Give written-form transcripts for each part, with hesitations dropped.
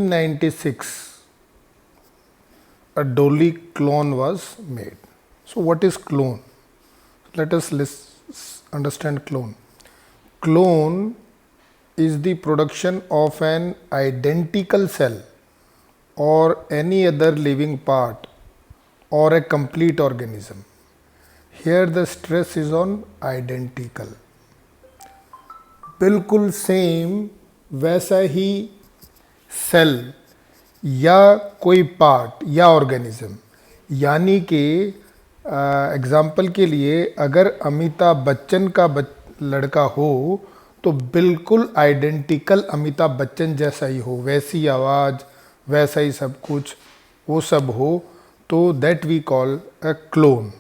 1996, a Dolly clone was made. So what is clone? Let us understand clone. Clone is the production of an identical cell or any other living part or a complete organism. Here the stress is on identical. बिल्कुल same वैसा ही cell या कोई part या organism, यानी कि example के लिए अगर अमिताभ बच्चन का लड़का हो तो बिल्कुल आइडेंटिकल अमिताभ बच्चन जैसा ही हो, वैसी आवाज़, वैसा ही सब कुछ, वो सब हो, तो that we call a clone.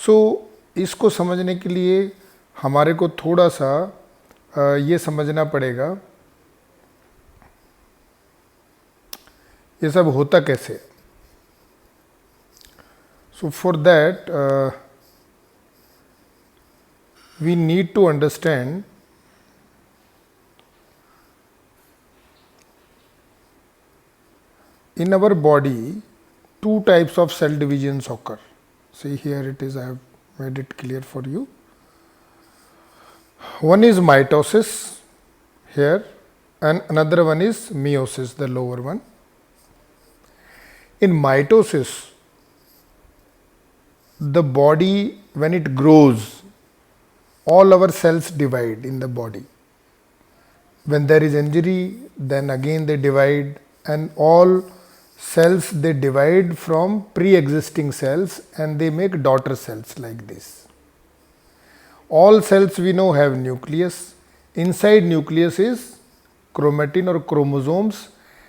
So इसको समझने के लिए हमारे को थोड़ा सा ये समझना पड़ेगा ये सब होता कैसे. So for that we need to understand in our body two types of cell divisions occur. See here it is, I have made it clear for you. One is mitosis here and another one is meiosis, the lower one. In mitosis, the body when it grows, all our cells divide in the body. When there is injury, then again they divide, and all cells they divide from pre-existing cells and they make daughter cells like this. All cells we know have nucleus. Inside nucleus is chromatin or chromosomes,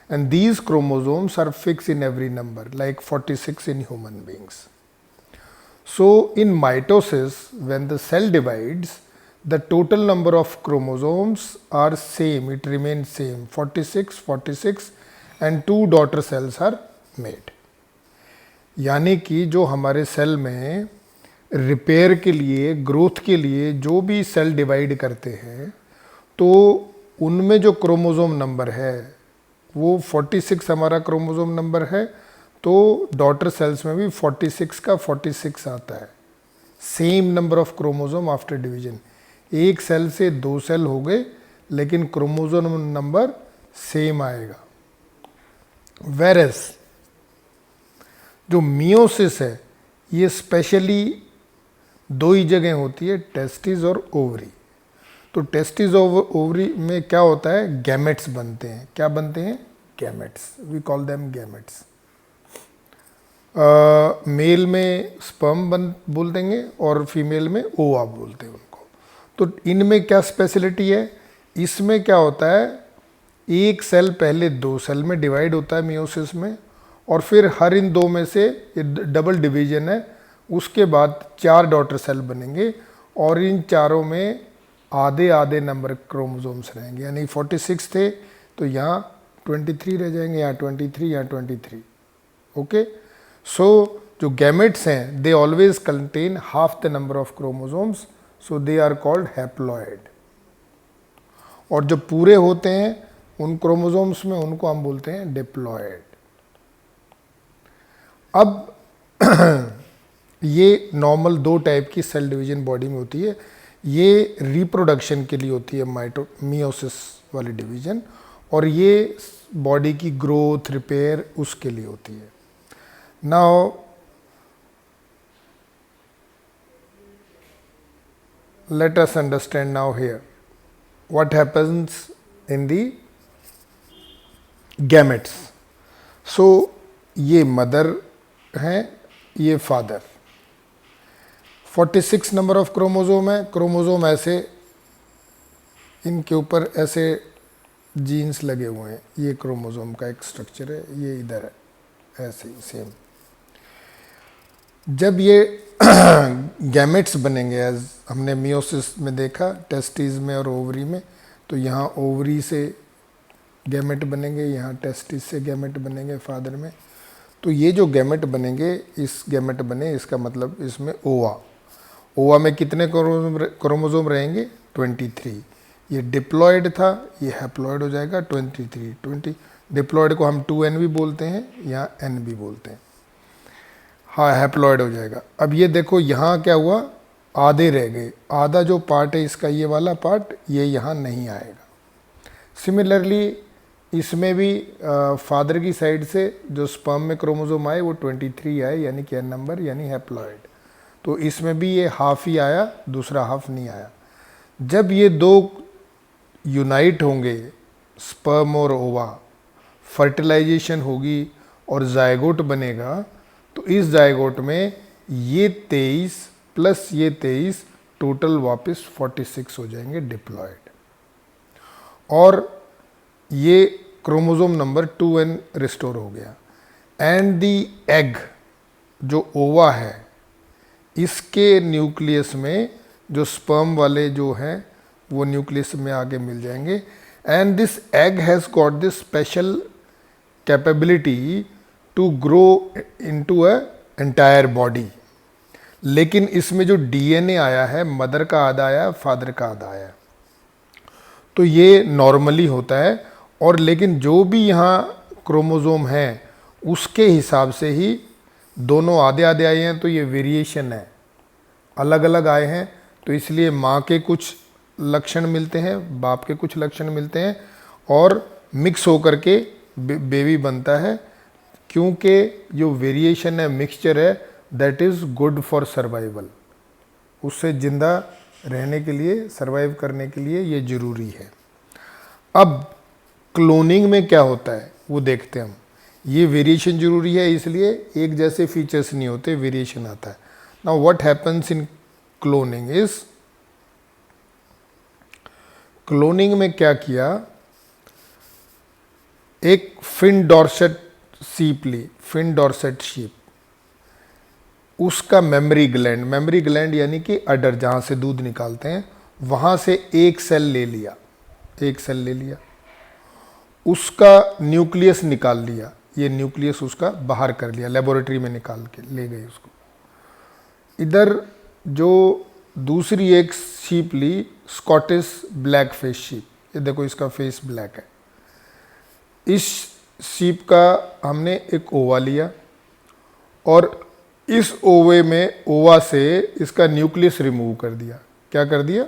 and these chromosomes are fixed in every number, like 46 in human beings. So in mitosis, when the cell divides, the total number of chromosomes are same, it remains same, 46, 46, and two daughter cells are made. यानी कि जो हमारे cell में repair के लिए, growth के लिए जो भी सेल डिवाइड करते हैं, तो उनमें जो क्रोमोसोम नंबर है वो 46 हमारा क्रोमोसोम नंबर है, तो डॉटर सेल्स में भी 46 का 46 आता है. Same number of chromosome after division. एक सेल से दो सेल हो गए लेकिन क्रोमोसोम नंबर सेम आएगा. वेरस जो मियोसिस है ये स्पेशली दो ही जगह होती है, टेस्टिस और ओवरी. तो टेस्टिस और ओवरी में क्या होता है, गैमेट्स बनते हैं. क्या बनते हैं? Gametes. We call them gametes. Male में स्पर्म बोल देंगे और फीमेल में ओवा बोलते हैं उनको. तो इनमें क्या स्पेशलिटी है, इसमें क्या होता है, एक सेल पहले दो सेल में डिवाइड होता है मियोसिस में, और फिर हर इन दो में से ये डबल डिवीजन है, उसके बाद चार डॉटर सेल बनेंगे और इन चारों में आधे आधे नंबर क्रोमोसोम्स रहेंगे. यानी 46 थे तो यहाँ 23 रह जाएंगे, यहाँ 23, यहाँ 23. ओके. सो जो गैमेट्स हैं they always contain half the number of chromosomes, so they are called haploid. और जो पूरे होते हैं उन क्रोमोसोम्स में, उनको हम बोलते हैं डिप्लॉयड. अब ये नॉर्मल दो टाइप की सेल डिवीजन बॉडी में होती है. ये रिप्रोडक्शन के लिए होती है मियोसिस वाली डिवीजन, और ये बॉडी की ग्रोथ, रिपेयर उसके लिए होती है. Now let us understand now here what happens in the gametes. So ये मदर हैं, ये फादर. 46 नंबर ऑफ क्रोमोसोम है. क्रोमोसोम ऐसे इनके ऊपर ऐसे जीन्स लगे हुए हैं. ये क्रोमोसोम का एक स्ट्रक्चर है, ये इधर है ऐसे ही सेम. जब ये गैमेट्स बनेंगे, एज हमने मियोसिस में देखा, टेस्टिस में और ओवरी में, तो यहाँ ओवरी से गैमेट बनेंगे, यहाँ टेस्टिस से गैमेट बनेंगे फादर में. तो ये जो गैमेट बनेंगे, इस गैमेट बने इसका मतलब इसमें ओवा. ओवा में कितने क्रोमोसोम रहेंगे? 23. ये डिप्लॉयड था, ये हैप्लॉयड हो जाएगा 23. डिप्लॉयड को हम 2n भी बोलते हैं या n भी बोलते हैं। हाँ, हैप्लॉयड हो जाएगा। अब ये देखो यहाँ क्या हुआ, आधे रह गए, आधा जो पार्ट है इसका ये वाला पार्ट ये यहाँ नहीं आएगा। सिमिलरली इसमें भी फादर की साइड से जो स्पर्म में क्रोमोसोम आए वो 23 आए, यानी कि n नंबर, यानी हैप्लॉयड। तो इसमें भी ये हाफ ही आया, दूसरा हाफ नहीं आया। जब ये दो यूनाइट होंगे स्पर्म और ओवा, फर्टिलाइजेशन होगी और जायगोट बनेगा, तो इस जायगोट में ये 23 प्लस ये 23 टोटल वापस 46 हो जाएंगे डिप्लॉयड, और ये क्रोमोसोम नंबर 2n रिस्टोर हो गया। एंड दी एग जो ओवा है, इसके न्यूक्लियस में जो स्पर्म वाले जो हैं वो न्यूक्लियस में आगे मिल जाएंगे। And this egg has got this special capability to grow into a entire body. लेकिन इसमें जो डीएनए आया है, मदर का आधा आया, फादर का आधा आया, तो ये नॉर्मली होता है। और लेकिन जो भी यहाँ क्रोमोसोम है उसके हिसाब से ही दोनों आधे आधे आए हैं, तो ये वेरिएशन है, अलग अलग आए हैं। तो इसलिए माँ के कुछ लक्षण मिलते हैं, बाप के कुछ लक्षण मिलते हैं, और मिक्स होकर के बेबी बनता है। क्योंकि जो वेरिएशन है, मिक्सचर है, that is good for survival. उससे ज़िंदा रहने के लिए, सर्वाइव करने के लिए ये ज़रूरी है। अब क्लोनिंग में क्या होता है वो देखते हैं हम। ये वेरिएशन ज़रूरी है, इसलिए एक जैसे फीचर्स नहीं होते, वेरिएशन आता है। Now what happens in cloning is, cloning में क्या किया, एक फिन डॉर्सेट सीप ली, फिन डॉर्सेट शीप, उसका मेमरी ग्लैंड यानी कि अडर जहाँ से दूध निकालते हैं, वहाँ से एक सेल ले लिया, उसका न्यूक्लियस निकाल लिया, ये न्यूक्लियस उसका बाहर कर लिया, लेबोरेटरी में निकाल के ले गए उसको। इधर जो दूसरी एक शीप ली, स्कॉटिश ब्लैक फेस शीप, ये देखो इसका फेस ब्लैक है। इस शीप का हमने एक ओवा लिया, और इस ओवे में, ओवा से इसका न्यूक्लियस रिमूव कर दिया। क्या कर दिया?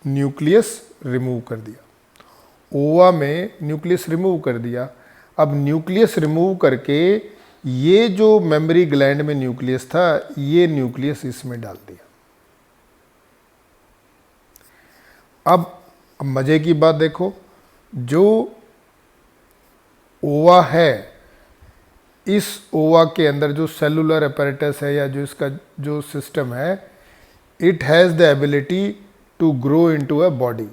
न्यूक्लियस रिमूव कर दिया। ओवा में न्यूक्लियस रिमूव कर दिया। अब न्यूक्लियस रिमूव करके ये जो मेमरी ग्लैंड में न्यूक्लियस था, ये न्यूक्लियस इसमें डाल दिया। अब मजे की बात देखो, जो ओवा है, इस ओवा के अंदर जो सेलुलर अपैरेटस है, या जो इसका जो सिस्टम है, it has the ability to grow into a body,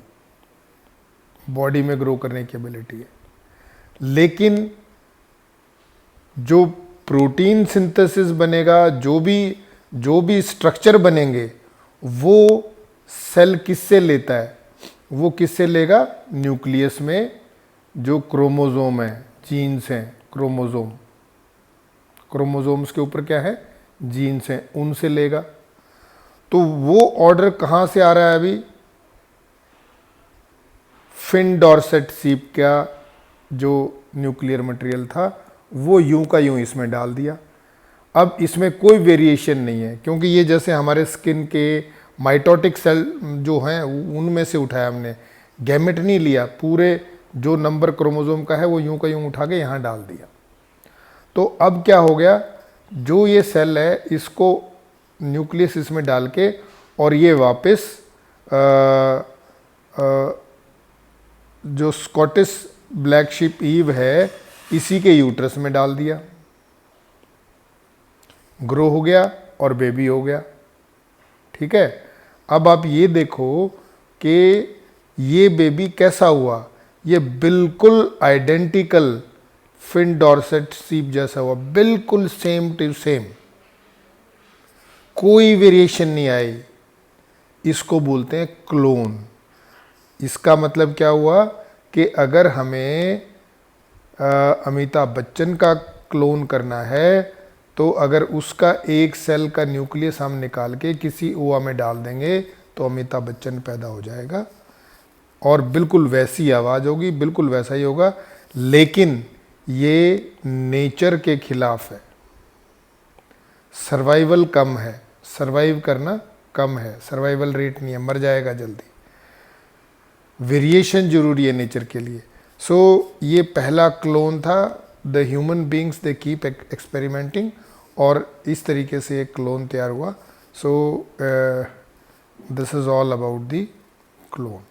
body में ग्रो करने की एबिलिटी है। लेकिन जो प्रोटीन सिंथेसिस बनेगा, जो भी स्ट्रक्चर बनेंगे, वो सेल किससे लेता है? वो किससे लेगा? न्यूक्लियस में जो क्रोमोसोम है, जीन्स हैं, क्रोमोसोम्स के ऊपर क्या है? जीन्स हैं, उनसे लेगा। तो वो ऑर्डर कहाँ से आ रहा है अभी? फिन डॉर्सेट सीप का जो न्यूक्लियर मटेरियल था, वो यूं का यूं इसमें डाल दिया। अब इसमें कोई वेरिएशन नहीं है, क्योंकि ये जैसे हमारे स्किन के माइटोटिक सेल जो हैं उनमें से उठाया हमने, गैमेट नहीं लिया, पूरे जो नंबर क्रोमोसोम का है वो यूं का यूं उठा के यहाँ डाल दिया। तो अब क्या हो गया, जो ये सेल है इसको न्यूक्लियस इसमें डाल के, और ये वापस जो स्कॉटिश ब्लैक शिप ईव है, इसी के यूट्रस में डाल दिया, ग्रो हो गया और बेबी हो गया। ठीक है। अब आप ये देखो कि ये बेबी कैसा हुआ, ये बिल्कुल आइडेंटिकल फिन डॉर्सेट सीप जैसा हुआ, बिल्कुल सेम टू सेम, कोई वेरिएशन नहीं आई। इसको बोलते हैं क्लोन। इसका मतलब क्या हुआ कि अगर हमें अमिताभ बच्चन का क्लोन करना है, तो अगर उसका एक सेल का न्यूक्लियस हम निकाल के किसी ओवा में डाल देंगे, तो अमिताभ बच्चन पैदा हो जाएगा, और बिल्कुल वैसी आवाज़ होगी, बिल्कुल वैसा ही होगा लेकिन ये नेचर के खिलाफ है। सर्वाइवल कम है, सर्वाइव करना कम है, सर्वाइवल रेट नहीं है, मर जाएगा जल्दी। वेरिएशन जरूरी है नेचर के लिए। सो ये पहला क्लोन था। The human beings they keep experimenting, और इस तरीके से एक क्लोन तैयार हुआ। So this is all about the clone.